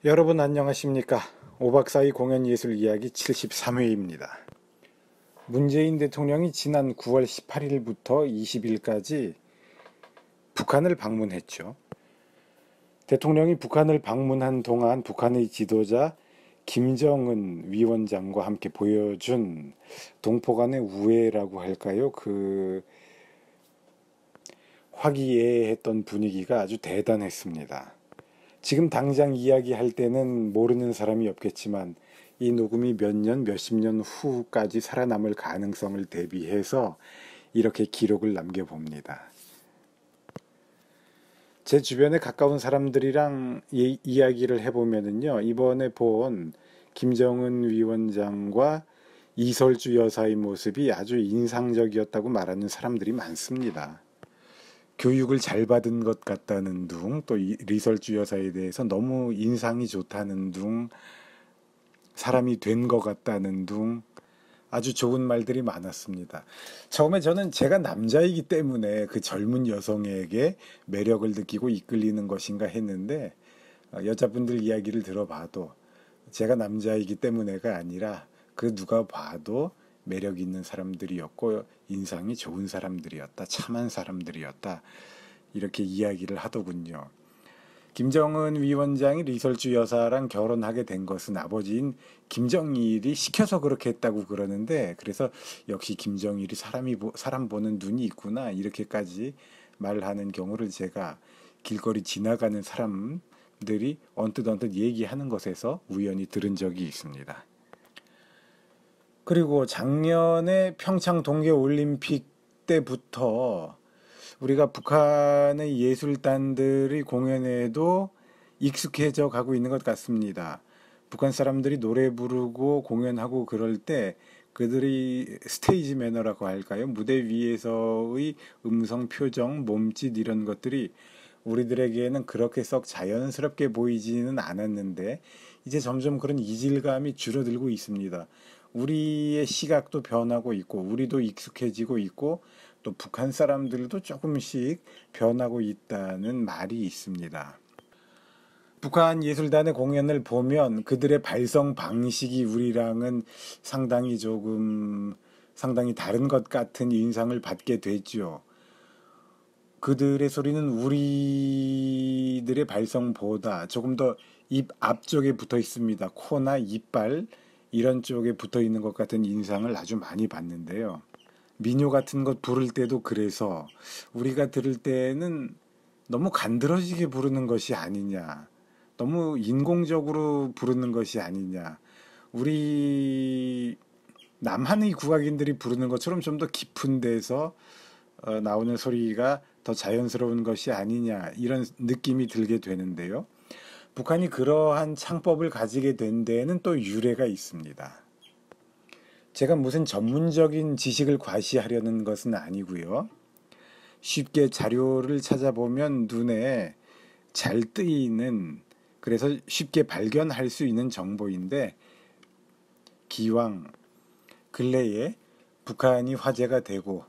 여러분 안녕하십니까? 5박 4일 공연예술 이야기 73회입니다. 문재인 대통령이 지난 9월 18일부터 20일까지 북한을 방문했죠. 대통령이 북한을 방문한 동안 북한의 지도자 김정은 위원장과 함께 보여준 동포 간의 우애라고 할까요? 화기애애했던 분위기가 아주 대단했습니다. 지금 당장 이야기할 때는 모르는 사람이 없겠지만 이 녹음이 몇 년, 몇십 년 후까지 살아남을 가능성을 대비해서 이렇게 기록을 남겨봅니다. 제 주변에 가까운 사람들이랑 이야기를 해보면은요, 이번에 본 김정은 위원장과 이설주 여사의 모습이 아주 인상적이었다고 말하는 사람들이 많습니다. 교육을 잘 받은 것 같다는 둥, 또 리설주 여사에 대해서 너무 인상이 좋다는 둥, 사람이 된 것 같다는 둥, 아주 좋은 말들이 많았습니다. 처음에 저는 제가 남자이기 때문에 그 젊은 여성에게 매력을 느끼고 이끌리는 것인가 했는데, 여자분들 이야기를 들어봐도 제가 남자이기 때문에가 아니라 그 누가 봐도 매력 있는 사람들이었고 인상이 좋은 사람들이었다, 참한 사람들이었다, 이렇게 이야기를 하더군요. 김정은 위원장이 리설주 여사랑 결혼하게 된 것은 아버지인 김정일이 시켜서 그렇게 했다고 그러는데, 그래서 역시 김정일이 사람 보는 눈이 있구나, 이렇게까지 말하는 경우를 제가 길거리 지나가는 사람들이 언뜻 얘기하는 것에서 우연히 들은 적이 있습니다. 그리고 작년에 평창 동계올림픽 때부터 우리가 북한의 예술단들의 공연에도 익숙해져 가고 있는 것 같습니다. 북한 사람들이 노래 부르고 공연하고 그럴 때 그들의 스테이지 매너라고 할까요? 무대 위에서의 음성, 표정, 몸짓 이런 것들이 우리들에게는 그렇게 썩 자연스럽게 보이지는 않았는데 이제 점점 그런 이질감이 줄어들고 있습니다. 우리의 시각도 변하고 있고 우리도 익숙해지고 있고 또 북한 사람들도 조금씩 변하고 있다는 말이 있습니다. 북한 예술단의 공연을 보면 그들의 발성 방식이 우리랑은 상당히 다른 것 같은 인상을 받게 되죠. 그들의 소리는 우리들의 발성보다 조금 더 입 앞쪽에 붙어 있습니다. 코나 이빨 이런 쪽에 붙어 있는 것 같은 인상을 아주 많이 받는데요. 민요 같은 것 부를 때도 그래서 우리가 들을 때는 너무 간드러지게 부르는 것이 아니냐, 너무 인공적으로 부르는 것이 아니냐, 우리 남한의 국악인들이 부르는 것처럼 좀 더 깊은 데서 나오는 소리가 더 자연스러운 것이 아니냐, 이런 느낌이 들게 되는데요. 북한이 그러한 창법을 가지게 된 데에는 또 유래가 있습니다. 제가 무슨 전문적인 지식을 과시하려는 것은 아니고요. 쉽게 자료를 찾아보면 눈에 잘 뜨이는, 그래서 쉽게 발견할 수 있는 정보인데, 기왕 근래에 북한이 화제가 되고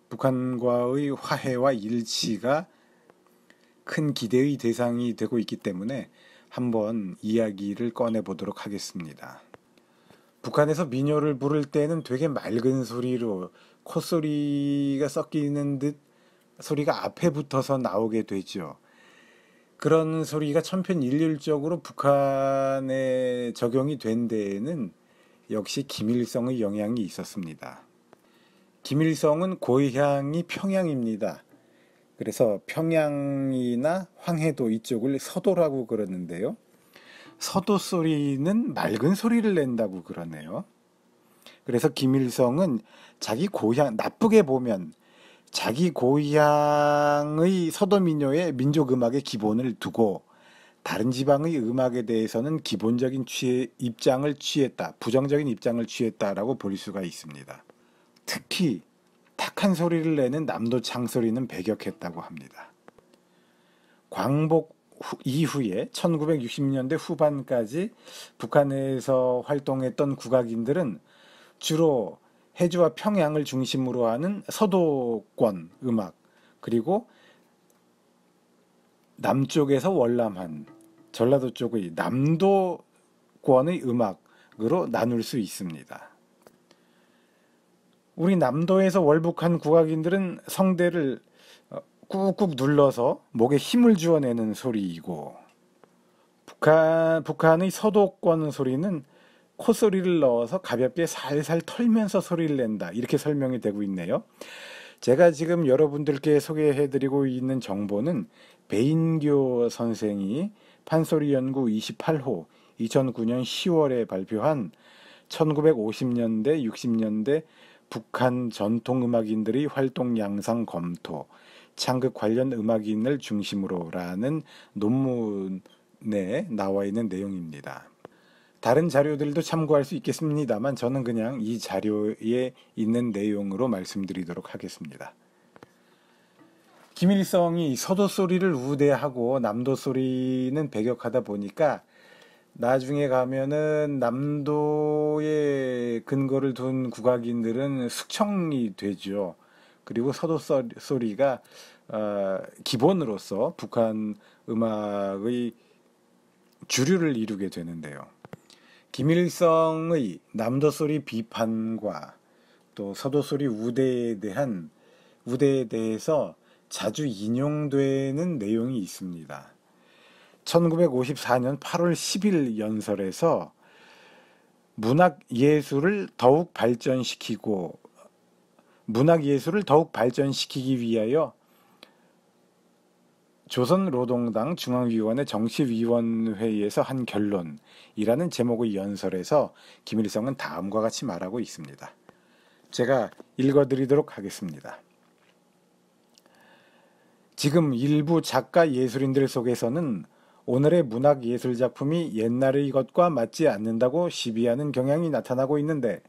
북한과의 화해와 일치가 큰 기대의 대상이 되고 있기 때문에 한번 이야기를 꺼내보도록 하겠습니다. 북한에서 민요를 부를 때는 되게 맑은 소리로 콧소리가 섞이는 듯 소리가 앞에 붙어서 나오게 되죠. 그런 소리가 천편일률적으로 북한에 적용이 된 데에는 역시 김일성의 영향이 있었습니다. 김일성은 고향이 평양입니다. 그래서 평양이나 황해도 이쪽을 서도라고 그러는데요. 서도 소리는 맑은 소리를 낸다고 그러네요. 그래서 김일성은 자기 고향, 나쁘게 보면 자기 고향의 서도 민요에 민족 음악의 기본을 두고 다른 지방의 음악에 대해서는 기본적인 입장을 취했다, 부정적인 입장을 취했다라고 볼 수가 있습니다. 특히 탁한 소리를 내는 남도 창소리는 배격했다고 합니다. 광복 이후에 1960년대 후반까지 북한에서 활동했던 국악인들은 주로 해주와 평양을 중심으로 하는 서도권 음악, 그리고 남쪽에서 월남한 전라도 쪽의 남도권의 음악으로 나눌 수 있습니다. 우리 남도에서 월북한 국악인들은 성대를 꾹꾹 눌러서 목에 힘을 주어내는 소리이고, 북한의 서도권 소리는 콧소리를 넣어서 가볍게 살살 털면서 소리를 낸다. 이렇게 설명이 되고 있네요. 제가 지금 여러분들께 소개해드리고 있는 정보는 배인교 선생이 판소리 연구 28호 2009년 10월에 발표한 1950년대, 60년대 북한 전통음악인들의 활동 양상 검토, 창극 관련 음악인을 중심으로라는 논문에 나와 있는 내용입니다. 다른 자료들도 참고할 수 있겠습니다만 저는 그냥 이 자료에 있는 내용으로 말씀드리도록 하겠습니다. 김일성이 서도 소리를 우대하고 남도 소리는 배격하다 보니까 나중에 가면은 남도에 근거를 둔 국악인들은 숙청이 되죠. 그리고 서도 소리가 기본으로서 북한 음악의 주류를 이루게 되는데요. 김일성의 남도소리 비판과 또 서도소리 우대에 대해서 자주 인용되는 내용이 있습니다. 1954년 8월 10일 연설에서 문학 예술을 더욱 발전시키기 위하여 조선노동당 중앙위원회 정치위원회에서 한 결론이라는 제목의 연설에서 김일성은 다음과 같이 말하고 있습니다. 제가 읽어드리도록 하겠습니다. 지금 일부 작가 예술인들 속에서는 오늘의 문학 예술 작품이 옛날의 것과 맞지 않는다고 시비하는 경향이 나타나고 있는데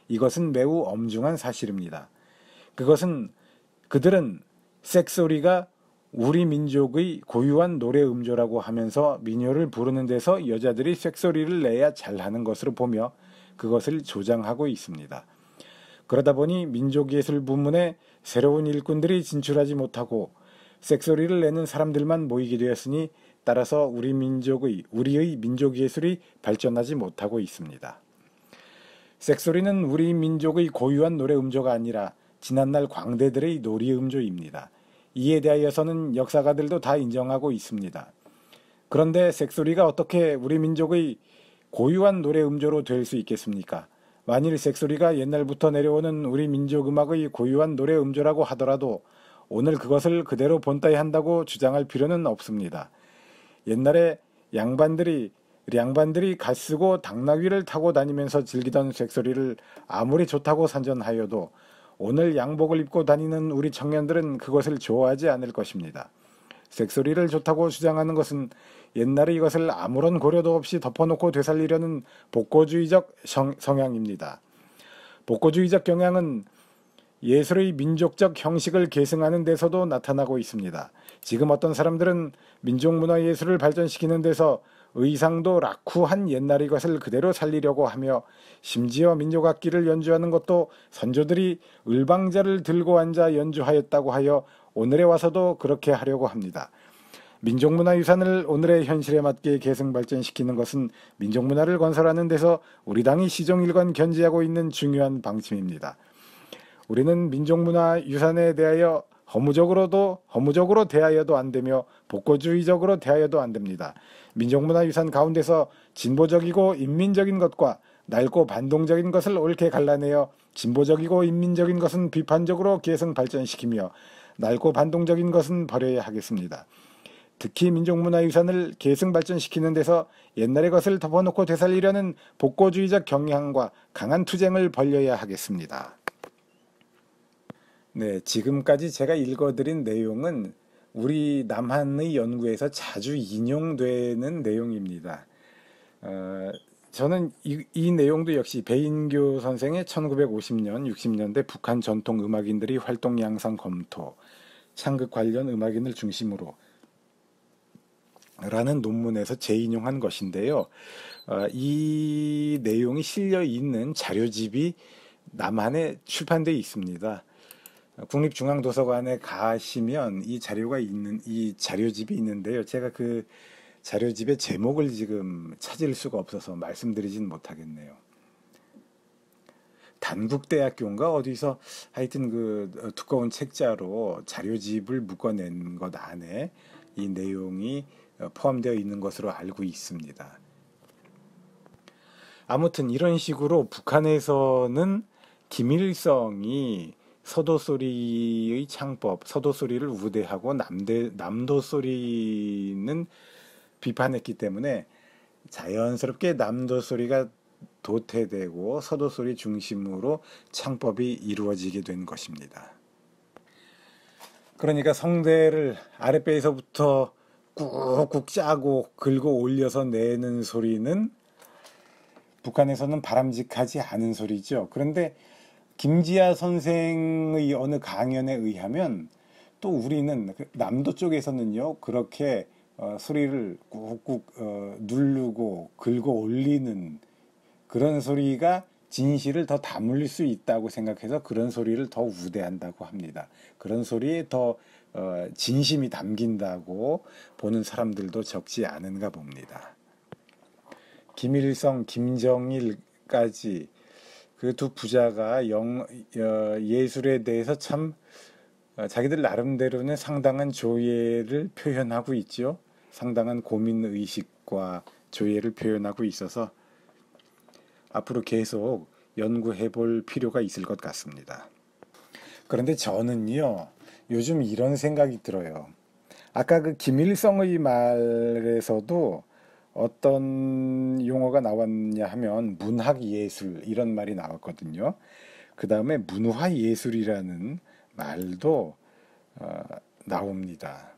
이것은 매우 엄중한 사실입니다. 그들은 쇳소리가 우리 민족의 고유한 노래 음조라고 하면서 민요를 부르는 데서 여자들이 쇳소리를 내야 잘하는 것으로 보며 그것을 조장하고 있습니다. 그러다 보니 민족예술 부문에 새로운 일꾼들이 진출하지 못하고 쇳소리를 내는 사람들만 모이게 되었으니 따라서 우리의 민족예술이 발전하지 못하고 있습니다. 쇳소리는 우리 민족의 고유한 노래 음조가 아니라 지난날 광대들의 놀이 음조입니다. 이에 대하여서는 역사가들도 다 인정하고 있습니다. 그런데 쇳소리가 어떻게 우리 민족의 고유한 노래 음조로 될 수 있겠습니까? 만일 쇳소리가 옛날부터 내려오는 우리 민족 음악의 고유한 노래 음조라고 하더라도 오늘 그것을 그대로 본따이 한다고 주장할 필요는 없습니다. 옛날에 량반들이 갓쓰고 당나귀를 타고 다니면서 즐기던 쇳소리를 아무리 좋다고 산전하여도 오늘 양복을 입고 다니는 우리 청년들은 그것을 좋아하지 않을 것입니다. 쇳소리를 좋다고 주장하는 것은 옛날에 이것을 아무런 고려도 없이 덮어놓고 되살리려는 복고주의적 성향입니다. 복고주의적 경향은 예술의 민족적 형식을 계승하는 데서도 나타나고 있습니다. 지금 어떤 사람들은 민족문화예술을 발전시키는 데서 의상도 라쿠한 옛날의 것을 그대로 살리려고 하며 심지어 민족악기를 연주하는 것도 선조들이 을방자를 들고 앉아 연주하였다고 하여 오늘에 와서도 그렇게 하려고 합니다. 민족문화유산을 오늘의 현실에 맞게 계승 발전시키는 것은 민족문화를 건설하는 데서 우리 당이 시종일관 견지하고 있는 중요한 방침입니다. 우리는 민족문화유산에 대하여 허무적으로 대하여도 안 되며 복고주의적으로 대하여도 안 됩니다. 민족문화유산 가운데서 진보적이고 인민적인 것과 낡고 반동적인 것을 옳게 갈라내어 진보적이고 인민적인 것은 비판적으로 계승 발전시키며 낡고 반동적인 것은 버려야 하겠습니다. 특히 민족문화유산을 계승 발전시키는 데서 옛날의 것을 덮어놓고 되살리려는 복고주의적 경향과 강한 투쟁을 벌여야 하겠습니다. 네, 지금까지 제가 읽어드린 내용은 우리 남한의 연구에서 자주 인용되는 내용입니다. 저는 이 내용도 역시 배인교 선생의 1950년, 60년대 북한 전통 음악인들의 활동 양상 검토, 창극 관련 음악인을 중심으로 라는 논문에서 재인용한 것인데요. 이 내용이 실려 있는 자료집이 남한에 출판되어 있습니다. 국립중앙도서관에 가시면 이 자료집이 있는데요. 제가 그 자료집의 제목을 지금 찾을 수가 없어서 말씀드리진 못하겠네요. 단국대학교인가 어디서 하여튼 그 두꺼운 책자로 자료집을 묶어낸 것 안에 이 내용이 포함되어 있는 것으로 알고 있습니다. 아무튼 이런 식으로 북한에서는 김일성이 서도소리의 창법, 서도소리를 우대하고 남도소리는 비판했기 때문에 자연스럽게 남도소리가 도태되고 서도소리 중심으로 창법이 이루어지게 된 것입니다. 그러니까 성대를 아랫배에서부터 꾹꾹 짜고 긁어 올려서 내는 소리는 북한에서는 바람직하지 않은 소리죠. 그런데 김지아 선생의 어느 강연에 의하면 또 우리는 남도 쪽에서는요 그렇게 소리를 꾹꾹 누르고 긁어 올리는 그런 소리가 진실을 더 담을 수 있다고 생각해서 그런 소리를 더 우대한다고 합니다. 그런 소리에 더 진심이 담긴다고 보는 사람들도 적지 않은가 봅니다. 김일성, 김정일까지 그 두 부자가 예술에 대해서 참 자기들 나름대로는 상당한 조예를 표현하고 있죠. 상당한 고민의식과 조예를 표현하고 있어서 앞으로 계속 연구해 볼 필요가 있을 것 같습니다. 그런데 저는요, 요즘 이런 생각이 들어요. 아까 그 김일성의 말에서도 어떤 용어가 나왔냐 하면 문학예술 이런 말이 나왔거든요. 그 다음에 문화예술이라는 말도 나옵니다.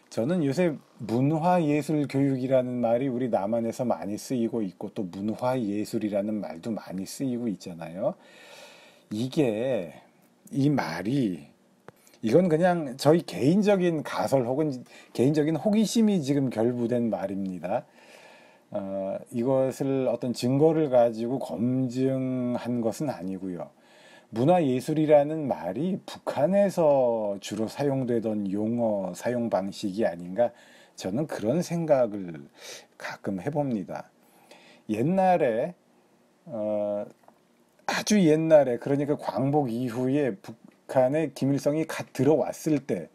저는 요새 문화예술 교육이라는 말이 우리 남한에서 많이 쓰이고 있고 또 문화예술이라는 말도 많이 쓰이고 있잖아요. 이 말이 이건 그냥 저희 개인적인 가설 혹은 개인적인 호기심이 지금 결부된 말입니다. 이것을 어떤 증거를 가지고 검증한 것은 아니고요. 문화예술이라는 말이 북한에서 주로 사용되던 용어 사용 방식이 아닌가 저는 그런 생각을 가끔 해봅니다. 옛날에 아주 옛날에 그러니까 광복 이후에 북한에 김일성이 갓 들어왔을 때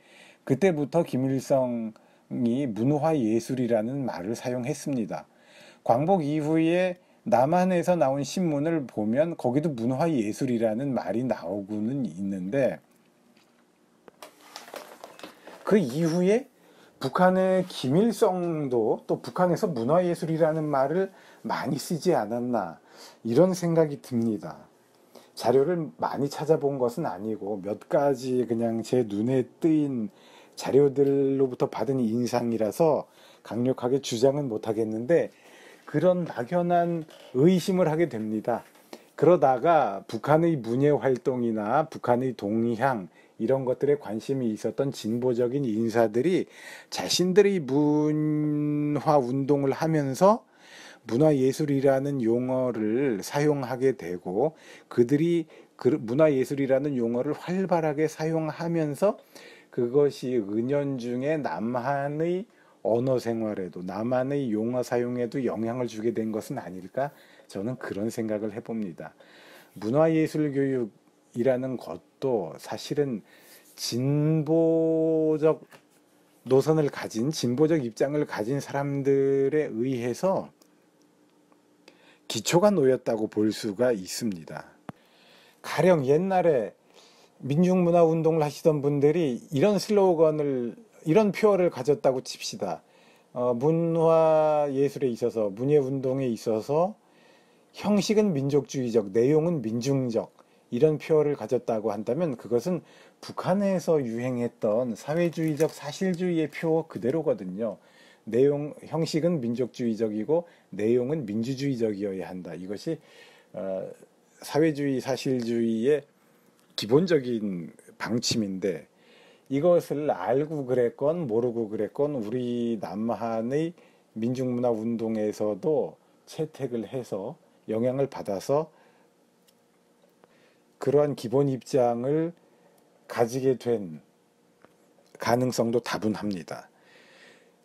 그때부터 김일성이 문화예술이라는 말을 사용했습니다. 광복 이후에 남한에서 나온 신문을 보면 거기도 문화예술이라는 말이 나오고는 있는데 그 이후에 북한의 김일성도 또 북한에서 문화예술이라는 말을 많이 쓰지 않았나 이런 생각이 듭니다. 자료를 많이 찾아본 것은 아니고 몇 가지 그냥 제 눈에 띄인 자료들로부터 받은 인상이라서 강력하게 주장은 못하겠는데 그런 막연한 의심을 하게 됩니다. 그러다가 북한의 문예 활동이나 북한의 동향 이런 것들에 관심이 있었던 진보적인 인사들이 자신들의 문화 운동을 하면서 문화예술이라는 용어를 사용하게 되고 그들이 문화예술이라는 용어를 활발하게 사용하면서 그것이 은연중에 남한의 언어 생활에도 남한의 용어 사용에도 영향을 주게 된 것은 아닐까 저는 그런 생각을 해봅니다. 문화예술 교육이라는 것도 사실은 진보적 노선을 가진 진보적 입장을 가진 사람들에 의해서 기초가 놓였다고 볼 수가 있습니다. 가령 옛날에 민중문화운동을 하시던 분들이 이런 슬로건을 이런 표어를 가졌다고 칩시다. 문화예술에 있어서 문예운동에 있어서 형식은 민족주의적, 내용은 민중적 이런 표어를 가졌다고 한다면 그것은 북한에서 유행했던 사회주의적 사실주의의 표어 그대로거든요. 형식은 민족주의적이고 내용은 민주주의적이어야 한다. 이것이 사회주의 사실주의의 기본적인 방침인데 이것을 알고 그랬건 모르고 그랬건 우리 남한의 민중문화 운동에서도 채택을 해서 영향을 받아서 그러한 기본 입장을 가지게 된 가능성도 다분합니다.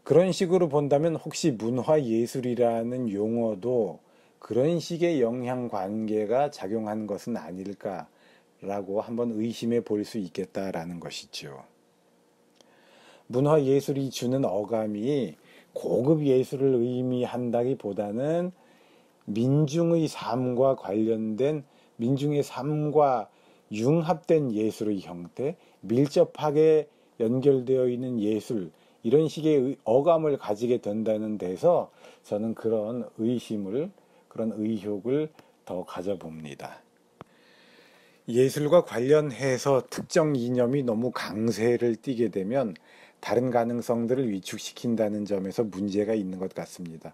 그런 식으로 본다면 혹시 문화예술이라는 용어도 그런 식의 영향관계가 작용한 것은 아닐까라고 한번 의심해 볼 수 있겠다라는 것이죠. 문화예술이 주는 어감이 고급 예술을 의미한다기보다는 민중의 삶과 관련된 민중의 삶과 융합된 예술의 형태, 밀접하게 연결되어 있는 예술, 이런 식의 어감을 가지게 된다는 데서 저는 그런 그런 의혹을 더 가져봅니다. 예술과 관련해서 특정 이념이 너무 강세를 띠게 되면 다른 가능성들을 위축시킨다는 점에서 문제가 있는 것 같습니다.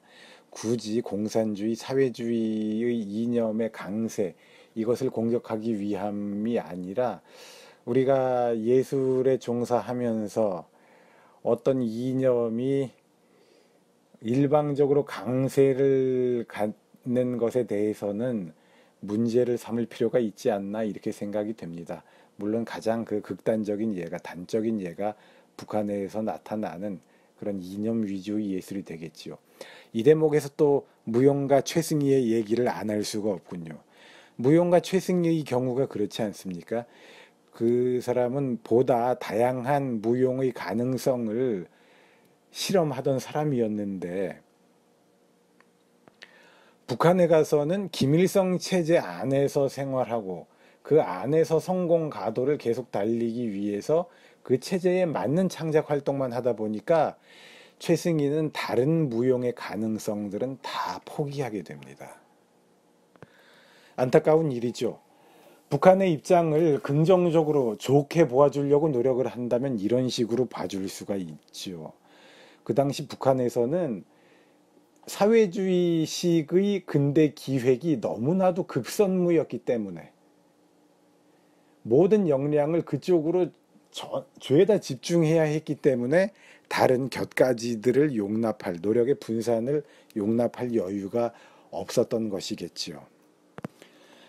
굳이 공산주의, 사회주의의 이념의 강세, 이것을 공격하기 위함이 아니라 우리가 예술에 종사하면서 어떤 이념이 일방적으로 강세를 갖는 것에 대해서는 문제를 삼을 필요가 있지 않나 이렇게 생각이 됩니다. 물론 가장 그 극단적인 예가, 단적인 예가 북한에서 나타나는 그런 이념 위주의 예술이 되겠지요. 이 대목에서 또 무용가 최승희의 얘기를 안 할 수가 없군요. 무용가 최승희의 경우가 그렇지 않습니까? 그 사람은 보다 다양한 무용의 가능성을 실험하던 사람이었는데 북한에 가서는 김일성 체제 안에서 생활하고 그 안에서 성공 가도를 계속 달리기 위해서 그 체제에 맞는 창작 활동만 하다 보니까 최승희는 다른 무용의 가능성들은 다 포기하게 됩니다. 안타까운 일이죠. 북한의 입장을 긍정적으로 좋게 보아주려고 노력을 한다면 이런 식으로 봐줄 수가 있죠. 그 당시 북한에서는 사회주의식의 근대 기획이 너무나도 급선무였기 때문에 모든 역량을 그쪽으로 죄다 집중해야 했기 때문에 다른 곁가지들을 용납할, 노력의 분산을 용납할 여유가 없었던 것이겠지요.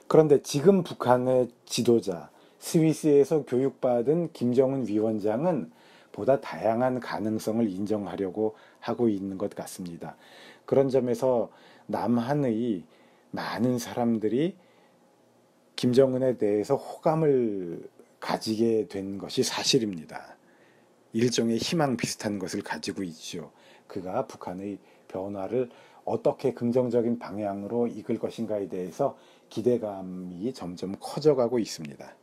그런데 지금 북한의 지도자, 스위스에서 교육받은 김정은 위원장은 보다 다양한 가능성을 인정하려고 하고 있는 것 같습니다. 그런 점에서 남한의 많은 사람들이 김정은에 대해서 호감을 가지게 된 것이 사실입니다. 일종의 희망 비슷한 것을 가지고 있죠. 그가 북한의 변화를 어떻게 긍정적인 방향으로 이끌 것인가에 대해서 기대감이 점점 커져가고 있습니다.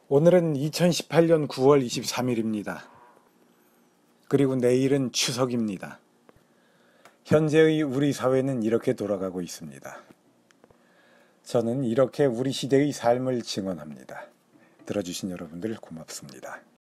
오늘은 2018년 9월 23일입니다. 그리고 내일은 추석입니다. 현재의 우리 사회는 이렇게 돌아가고 있습니다. 저는 이렇게 우리 시대의 삶을 증언합니다. 들어주신 여러분들 고맙습니다.